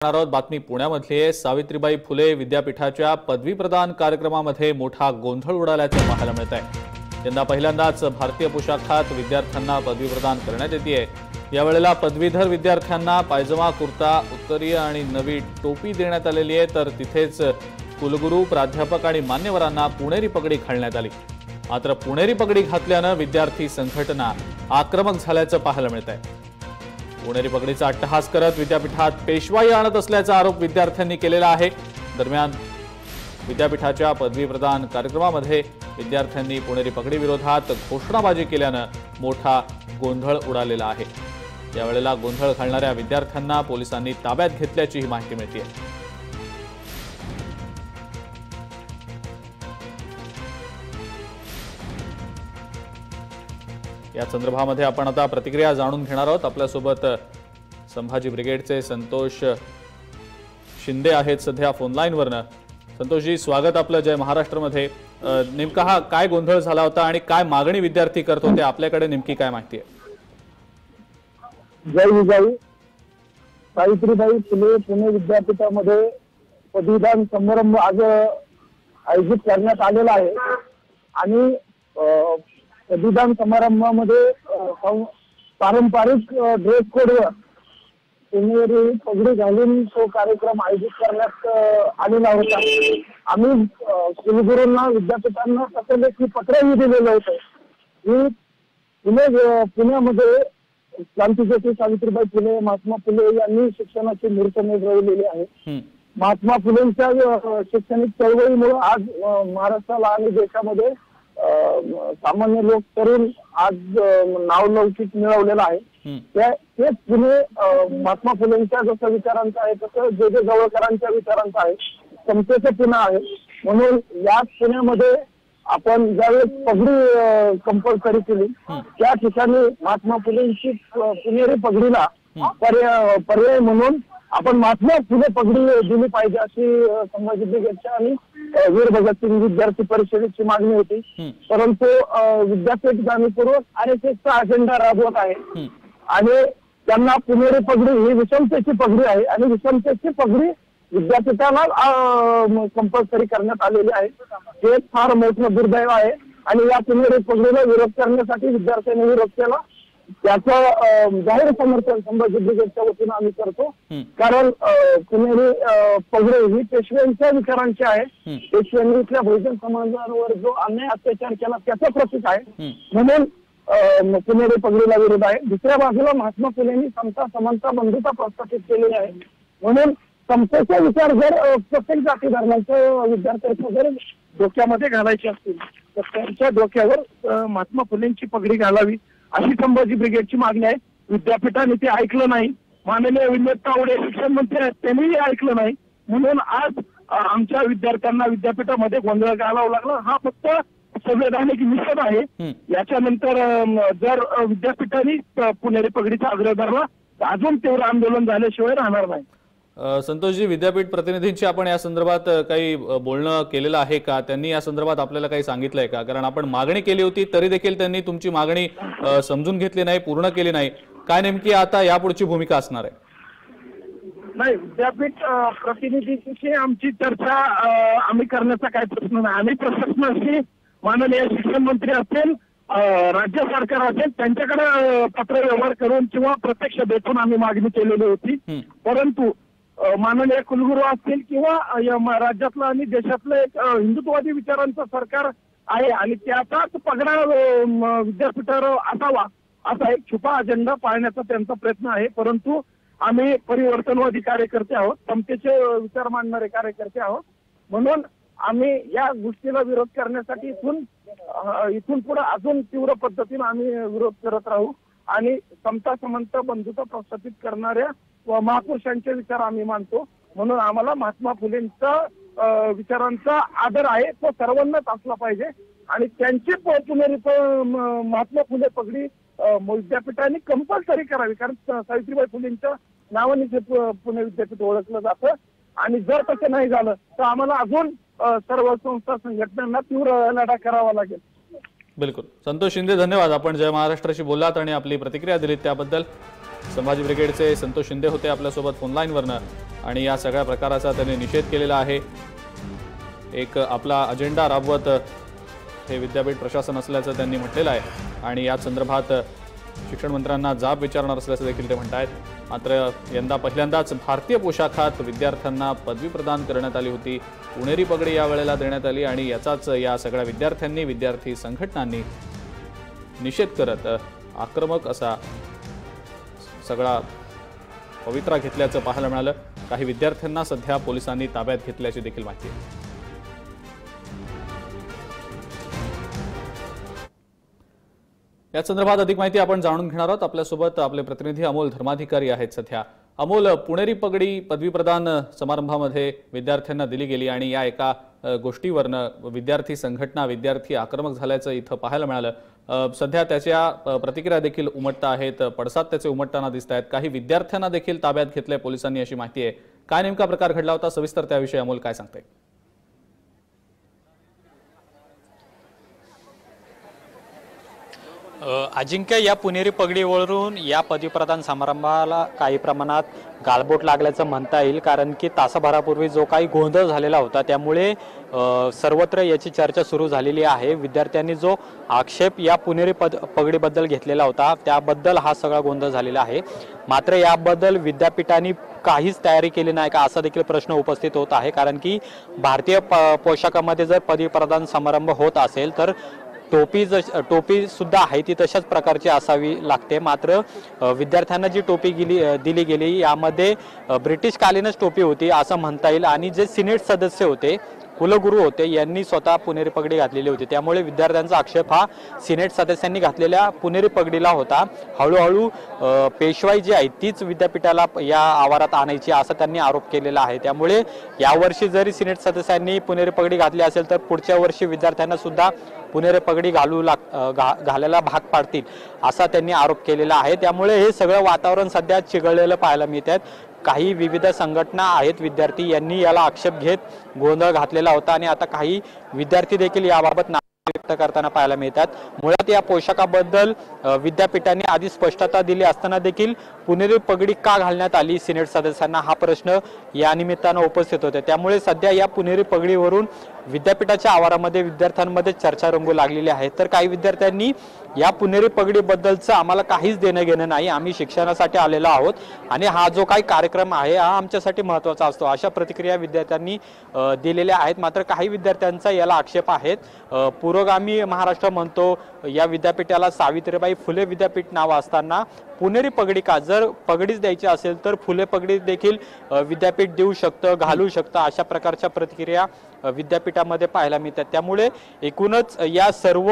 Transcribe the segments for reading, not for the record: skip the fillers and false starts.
आहोत बातमी पुण्यामधली आहे। सावित्रीबाई फुले विद्यापीठाच्या पदवी प्रदान कार्यक्रमामध्ये मोठा गोंधळ उडाल्याचे पाहायला मिळत आहे। यंदा पहिल्यांदाच भारतीय पोशाखात विद्यार्थ्यांना पदवी प्रदान करण्यात येते। यावेळेला पदवीधर विद्यार्थ्यांना पायजमा, कुर्ता, उत्तरीय आणि नवी टोपी देण्यात आलेली आहे, तर तिथेच कुलगुरू, प्राध्यापक आणि मान्यवरांना पुणेरी पगडी घालण्यात आली। मात्र पुणेरी पगडी घातल्याने विद्यार्थी संघटना आक्रमक झाल्याचे पाहायला मिळत आहे। पुणेरी पगडीचा अट्टहास करत विद्यापीठात पेशवाई आणत असल्याचा आरोप विद्यार्थ्यांनी केलेला आहे। दरम्यान विद्यापीठाच्या पदवी प्रदान कार्यक्रमामध्ये विद्यार्थ्यांनी पुणेरी पगडी विरोधात घोषणाबाजी केल्याने मोठा गोंधळ उडालेला आहे। यावेळेला गोंधळ घालणाऱ्या विद्यार्थ्यांना पोलिसांनी ताब्यात घेतल्याची माहिती मिळते। या संदर्भामध्ये आपण आता प्रतिक्रिया जाणून घेणार आहोत। आपल्यासोबत संभाजी ब्रिगेडचे संतोष शिंदे आहेत सध्या फोन लाईनवरनं। संतोषजी, स्वागत आपलं जय महाराष्ट्रमध्ये। नेमका हा काय गोंधळ झाला होता आणि काय मागणी विद्यार्थी करत होते, आपल्याकडे नेमकी काय माहिती आहे? जय विजय। सावित्रीबाई फुले पुणे विद्यापीठामध्ये पदवीदान समारंभ आज आयोजित करण्यात आलेला आहे आणि पदवीदान समारंभामध्ये पारंपरिक ड्रेस कोडवर पुणेरी पगडी घालून तो कार्यक्रम आयोजित करण्यात आलेला होता। आम्ही कुलगुरूंना, विद्यापीठांना सतत पत्रही दिलेलं होतं की पुण्यामध्ये क्रांतिज्योती सावित्रीबाई फुले, महात्मा फुले यांनी शिक्षणाची मूर्त मिळवलेली आहे। महात्मा फुलेंच्या शैक्षणिक चळवळीमुळे आज महाराष्ट्राला आणि देशामध्ये सामान्य लोक तरुण आज नावलौकिक मिळवलेला आहे। तेच पुणे महात्मा फुलेंच्या जसं विचारांचं आहे तसं जे जवळकरांच्या विचारांचं आहे, समतेचं पुणे आहे। म्हणून या पुण्यामध्ये आपण ज्यावेळेस पगडी कंपल्सरी केली त्या ठिकाणी महात्मा फुलेंची पुणेरी पगडीला पर्याय म्हणून आपण महात्मा फुले पगडी दिली पाहिजे अशी संभाजी ब्रिगेडच्या आणि वीर भगतसिंग विद्यार्थी परिषदेची मागणी होती। परंतु विद्यापीठ जाणीवपूर्वक RSSचा अजेंडा राबवत आहे आणि त्यांना पुणेरी पगडी ही विषमतेची पगडी आहे आणि विषमतेची पगडी विद्यापीठाला कंपल्सरी करण्यात आलेली आहे। हे फार मोठं दुर्दैव आहे आणि या पुणेरी पगडीला विरोध करण्यासाठी विद्यार्थ्यांनी विरोध केला। त्याचं जाहीर समर्थन संभाजी ब्रिगेडच्या वतीनं आम्ही करतो, कारण पुणेरी पगडी ही पेशव्यांच्या विचारांची आहे। पेशव्यांनी इथल्या बहुजन समाजावर जो अन्याय अत्याचार केला त्याचं प्रतीक आहे, म्हणून पुणेरी पगडीला विरोध आहे। दुसऱ्या बाजूला महात्मा फुलेंनी समता, समानता, बंधुता प्रस्थापित केलेली आहे। म्हणून समतेचे विचार जर प्रत्येक जाती धर्माच्या विद्यार्थ्यांच्या जर डोक्यामध्ये घालायचे असतील तर त्यांच्या डोक्यावर महात्मा फुलेंची पगडी घालावी अशी संभाजी ब्रिगेडची मागणी आहे। विद्यापीठाने ते ऐकलं नाही। माननीय विनोद तावडे शिक्षण मंत्री आहेत, त्यांनीही ऐकलं नाही। म्हणून आज आमच्या विद्यार्थ्यांना विद्यापीठामध्ये गोंधळ घालावा लागला। हा फक्त संवैधानिक निषेध आहे। याच्यानंतर जर विद्यापीठाने पुणेरी पगडीचा आग्रह धरला तर अजून तीव्र आंदोलन झाल्याशिवाय राहणार नाही। संतोषजी, विद्यापीठ प्रतिनिधींची आपण या संदर्भात काही बोलणं केलेलं आहे का? त्यांनी या संदर्भात आपल्याला काही सांगितलंय का? कारण आपण मागणी केली होती तरी देखील त्यांनी तुमची मागणी समजून घेतली नाही, पूर्ण केली नाही। काय नेमकी आता यापुढची भूमिका असणार आहे? नाही, विद्यापीठ प्रतिनिधींची आमची चर्चा आम्ही करण्याचा काही प्रश्न नाही। आम्ही प्रशासनाशी माननीय शिक्षण मंत्री असेल, राज्य सरकार असेल त्यांच्याकडे पत्र व्यवहार करून किंवा प्रत्यक्ष भेटून आम्ही मागणी केलेली होती। परंतु माननीय कुलगुरू असतील किंवा राज्यातलं आणि देशातलं एक हिंदुत्ववादी विचारांचं सरकार आहे आणि त्याचाच पगडा विद्यापीठावर असावा असा एक छुपा अजेंडा पाळण्याचा त्यांचा प्रयत्न आहे। परंतु आम्ही परिवर्तनवादी कार्यकर्ते आहोत, समतेचे विचार मांडणारे कार्यकर्ते आहोत। म्हणून आम्ही या गोष्टीला विरोध करण्यासाठी इथून पुढे अजून तीव्र पद्धतीने आम्ही विरोध करत राहू आणि समता, समानता, बंधुता प्रस्थापित करणाऱ्या व महापुरुषांचे विचार आम्ही मानतो। म्हणून आम्हाला महात्मा फुलेंचा विचारांचा आदर आहे, तो सर्वांनाच असला पाहिजे आणि त्यांची पुणेरी महात्मा फुले पगडी विद्यापीठाने कंपल्सरी करावी, कारण सावित्रीबाई फुलेंच्या नावाने पुणे विद्यापीठ ओळखलं जातं आणि जर तसं नाही झालं तर आम्हाला अजून सर्व संस्था संघटनांना तीव्र लढा करावा लागेल। बिल्कुल संतोष शिंदे, धन्यवाद। आपण जय महाराष्ट्राशी बोललात आणि आपली प्रतिक्रिया दिलीत त्याबद्दल। संभाजी ब्रिगेडचे संतोष शिंदे होते आपल्यासोबत फोनलाईनवरनं आणि या सगळ्या प्रकाराचा त्यांनी निषेध केलेला आहे। एक आपला अजेंडा राबवत हे विद्यापीठ प्रशासन असल्याचं त्यांनी म्हटलेलं आहे आणि या संदर्भात शिक्षण मंत्र्यांना जाब विचारणार असल्याचं देखील ते म्हणतात। मात्र यंदा पहिल्यांदाच भारतीय पोशाखात विद्यार्थ्यांना पदवी प्रदान करण्यात आली होती। पुणेरी पगडी यावेळेला देण्यात आली आणि याचाच या सगळ्या विद्यार्थ्यांनी विद्यार्थी संघटनांनी निषेध करत आक्रमक असा सगळा पवित्रा घेतल्याचं पाहायला मिळालं। काही विद्यार्थ्यांना सध्या पोलिसांनी ताब्यात घेतल्याची देखील माहिती आहे। या संदर्भात अधिक माहिती आपण जाणून घेणार आहोत। आपल्यासोबत आपले प्रतिनिधी अमोल धर्माधिकारी आहेत सध्या। अमोल, पुणेरी पगडी पदवी प्रदान समारंभामध्ये विद्यार्थ्यांना दिली गेली आणि या एका गोष्टीवरनं विद्यार्थी संघटना विद्यार्थी आक्रमक झाल्याचं इथं पाहायला मिळालं। सध्या त्याच्या प्रतिक्रिया देखील उमटत आहेत, पडसाद त्याचे उमटताना दिसत आहेत। काही विद्यार्थ्यांना देखील ताब्यात घेतले पोलिसांनी अशी माहिती आहे। काय नेमका प्रकार घडला होता, सविस्तर त्याविषयी अमोल काय सांगते? अजिंक्य, या पुणेरी पगडीवरून या पदवी प्रदान समारंभाला काही प्रमाणात गालबोट लागल्याचं म्हणता येईल, कारण की तासाभरापूर्वी जो काही गोंधळ झालेला होता त्यामुळे सर्वत्र याची चर्चा सुरू झालेली आहे। विद्यार्थ्यांनी जो आक्षेप या पुणेरी पगडीबद्दल घेतलेला होता त्याबद्दल हा सगळा गोंधळ झालेला आहे। मात्र याबद्दल विद्यापीठाने काहीच तयारी केली नाही का असा देखील प्रश्न उपस्थित होत आहे, कारण की भारतीय पोशाखामध्ये जर पदवी प्रदान समारंभ होत असेल तर टोपी सुद्धा आहे ती तशाच प्रकारची असावी लागते। मात्र विद्यार्थ्यांना जी टोपी दिली गेली यामध्ये ब्रिटिश कालीनच टोपी होती असं म्हणता येईल आणि जे सिनेट सदस्य होते, कुलगुरू होते, यांनी स्वतः पुणेरी पगडी घातलेली होती। त्यामुळे विद्यार्थ्यांचा आक्षेप हा सिनेट सदस्यांनी घातलेल्या पुणेरी पगडीला होता। हळूहळू पेशवाई जी आहे तीच विद्यापीठाला या आवारात आणायची असा त्यांनी आरोप केलेला आहे। त्यामुळे यावर्षी जरी सिनेट सदस्यांनी पुणेरी पगडी घातली असेल तर पुढच्या वर्षी विद्यार्थ्यांना सुद्धा पुणेरी पगडी घालायला भाग पाडतील असा त्यांनी आरोप केलेला आहे। त्यामुळे हे सगळं वातावरण सध्या चिघळलेलं पाहायला मिळत आहे। काही विविध संघटना आहेत, विद्यार्थी यांनी याला आक्षेप घेत गोंधळ घातलेला होता आणि आता काही विद्यार्थी देखील याबाबत व्यक्त करताना पाहायला मिळतात। मुळात या पोशाखाबद्दल विद्यापीठाने आधी स्पष्टता दिली असताना देखील पुणेरी पगडी का घालण्यात आली सिनेट सदस्यांना हा प्रश्न या निमित्तानं उपस्थित होते। त्यामुळे सध्या या पुणेरी पगडीवरून विद्यापीठाच्या आवारामध्ये विद्यार्थ्यांमध्ये चर्चा रंगू लागलेली आहे। तर काही विद्यार्थ्यांनी या पुणेरी पगडीबद्दलचं आम्हाला काहीच देणं घेणं नाही, आम्ही शिक्षणासाठी आलेलो आहोत आणि हा जो काही कार्यक्रम आहे हा आमच्यासाठी महत्त्वाचा असतो अशा प्रतिक्रिया विद्यार्थ्यांनी दिलेल्या आहेत। मात्र काही विद्यार्थ्यांचा याला आक्षेप आहेत। पुरोगामी महाराष्ट्र म्हणतो या विद्यापीठाला सावित्रीबाई फुले विद्यापीठ नाव असताना पुणेरी पगडी का, जर पगडीच द्यायची असेल तर फुले पगडी देखील विद्यापीठ देऊ शकतं, घालू शकतं अशा प्रकारच्या प्रतिक्रिया विद्यापीठामध्ये पाहायला मिळतात। त्यामुळे एकूणच या सर्व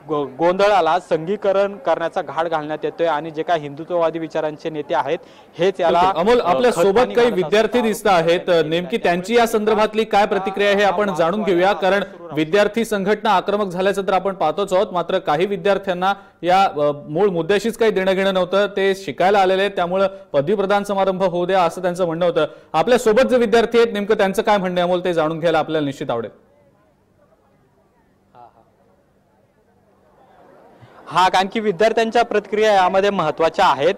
गोंधळाला संघीकरण करण्याचा घाट घालण्यात येतोय आणि जे काही हिंदुत्ववादी विचारांचे नेते आहेत हेच याला अमोल, आपल्या सोबत काही विद्यार्थी दिसत आहेत, नेमकी त्यांची या संदर्भातली काय प्रतिक्रिया आहे हे आपण जाणून घेऊया, कारण विद्यार्थी संघटना आक्रमक झाल्याचं तर आपण पाहतोच आहोत। मात्र काही विद्यार्थ्यांना या मूळ मुद्द्याशीच काही देणं घेणं नव्हतं, ते शिकायला आलेले आहेत, त्यामुळे पदवी प्रदान समारंभ होऊ द्या असं त्यांचं म्हणणं होतं। आपल्या सोबत जे विद्यार्थी आहेत नेमकं त्यांचं काय म्हणणं आहे अमोल, ते जाणून घ्यायला आपल्याला निश्चित आवडेल। हा, कारण की विद्यार्थ्यांच्या प्रतिक्रिया यामध्ये महत्त्वाच्या आहेत।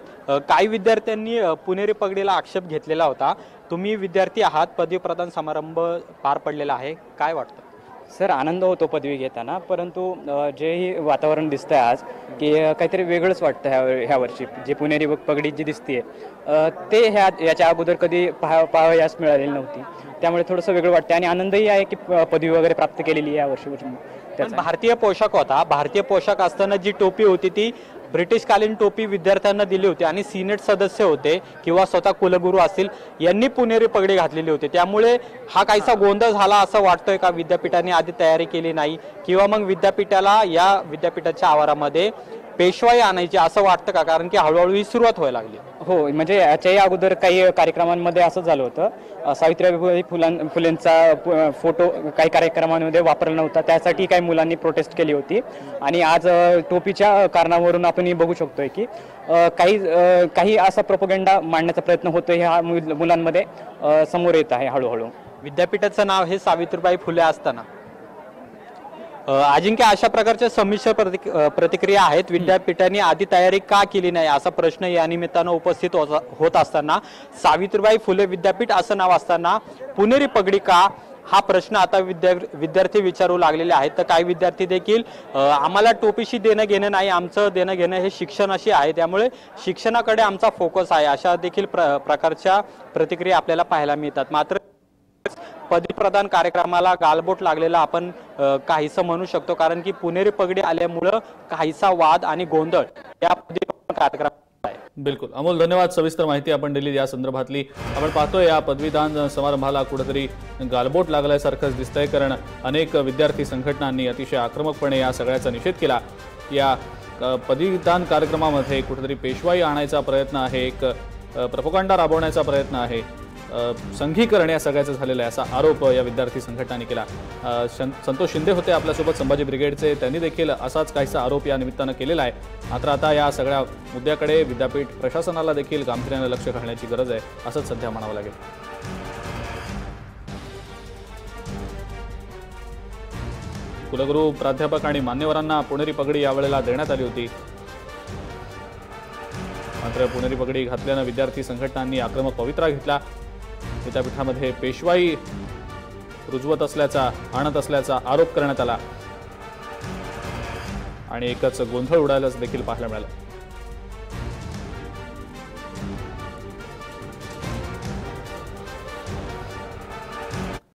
काही विद्यार्थ्यांनी पुणेरी पगडीला आक्षेप घेतलेला होता। तुम्ही विद्यार्थी आहात, पदवी प्रदान समारंभ पार पडलेला आहे, काय वाटतं? सर, आनंद होतो पदवी घेताना, परंतु जे वातावरण दिसतंय आज की काहीतरी वेगळंच वाटतं ह्या वर्षी। जे पुणेरी पगडी जी दिसते ते याच्या अगोदर कधी पाहावयास मिळालेली नव्हती, त्यामुळे थोडंसं वेगळं वाटतं आणि आनंदही आहे की पदवी वगैरे प्राप्त केलेली आहे यावर्षी। भारतीय पोशाख होता, भारतीय पोशाख असताना जी टोपी होती ती ब्रिटिशकालीन टोपी विद्यार्थ्यांना दिली होती आणि सिनेट सदस्य होते किंवा स्वतः कुलगुरू असतील यांनी पुणेरी पगडी घातलेली होती। त्यामुळे हा काहीसा गोंधळ झाला असं वाटतोय का विद्यापीठाने आधी तयारी केली नाही किंवा मग विद्यापीठाला या विद्यापीठाच्या आवारामध्ये पेशवाई आणायची असं वाटतं का? कारण की हळूहळू ही सुरुवात व्हायला लागली। हो, म्हणजे याच्याही अगोदर काही कार्यक्रमांमध्ये असं झालं होतं, सावित्रीबाई फुलेंचा फोटो काही कार्यक्रमांमध्ये वापरला नव्हता, त्यासाठी काही मुलांनी प्रोटेस्ट केली होती आणि आज टोपीच्या कारणावरून आपण बघू शकतोय की काही असा प्रोपगेंडा मांडण्याचा प्रयत्न होतोय ह्या मुलांमध्ये समोर येत आहे हळूहळू। विद्यापीठाचं नाव हे सावित्रीबाई फुले असताना अजिंक्य, अशा प्रकारच्या संमिश्र प्रतिक्रिया आहेत. विद्यापीठाने आधी तयारी का केली नाही असा प्रश्न या निमित्तानं उपस्थित होत असताना, सावित्रीबाई फुले विद्यापीठ असं नाव असताना पुणेरी पगडी का, हा प्रश्न आता विद्यार्थी विचारू लागलेले आहेत. तर काही विद्यार्थी देखील आम्हाला टोपीशी देणं घेणं नाही, आमचं देणं घेणं हे शिक्षणाशी आहे, त्यामुळे शिक्षणाकडे आमचा फोकस आहे, अशा देखील प्रकारच्या प्रतिक्रिया आपल्याला पाहायला मिळतात. मात्र पदवी प्रदान कार्यक्रमाला गालबोट लागलेला आपण काहीसं म्हणू शकतो, कारण की पुणेरी पगडी आल्यामुळं काहीसा वाद आणि गोंधळ या पदवी प्रदान कार्यक्रमात आहे. बिलकुल अमोल, धन्यवाद. सविस्तर माहिती आपण दिली या संदर्भातली. आपण पाहतोय या पदवीदान समारंभाला कुठेतरी गालबोट लागल्यासारखंच दिसतंय, कारण अनेक विद्यार्थी संघटनांनी अतिशय आक्रमकपणे या सगळ्याचा निषेध केला. या पदवीदान कार्यक्रमामध्ये कुठेतरी पेशवाई आणायचा प्रयत्न आहे, एक प्रोपगंडा राबवण्याचा प्रयत्न आहे, संघीकरण या सगळ्याचं झालेलं आहे असा आरोप या विद्यार्थी संघटनांनी केला. संतोष शिंदे होते आपल्यासोबत संभाजी ब्रिगेडचे, त्यांनी देखील असाच काहीसा आरोप या निमित्तानं केलेला आहे. मात्र आता या सगळ्या मुद्द्याकडे विद्यापीठ प्रशासनाला देखील गांभीर्यानं लक्ष घालण्याची गरज आहे असंच सध्या म्हणावं लागेल. कुलगुरू, प्राध्यापक आणि मान्यवरांना पुणेरी पगडी यावेळेला देण्यात आली होती. मात्र पुणेरी पगडी घातल्यानं विद्यार्थी संघटनांनी आक्रमक पवित्रा घेतला. विद्यापीठामध्ये पेशवाई रुजवत असल्याचा, आणत असल्याचा आरोप करण्यात आला आणि एकच गोंधळ उडाल्याचं देखील पाहायला मिळालं.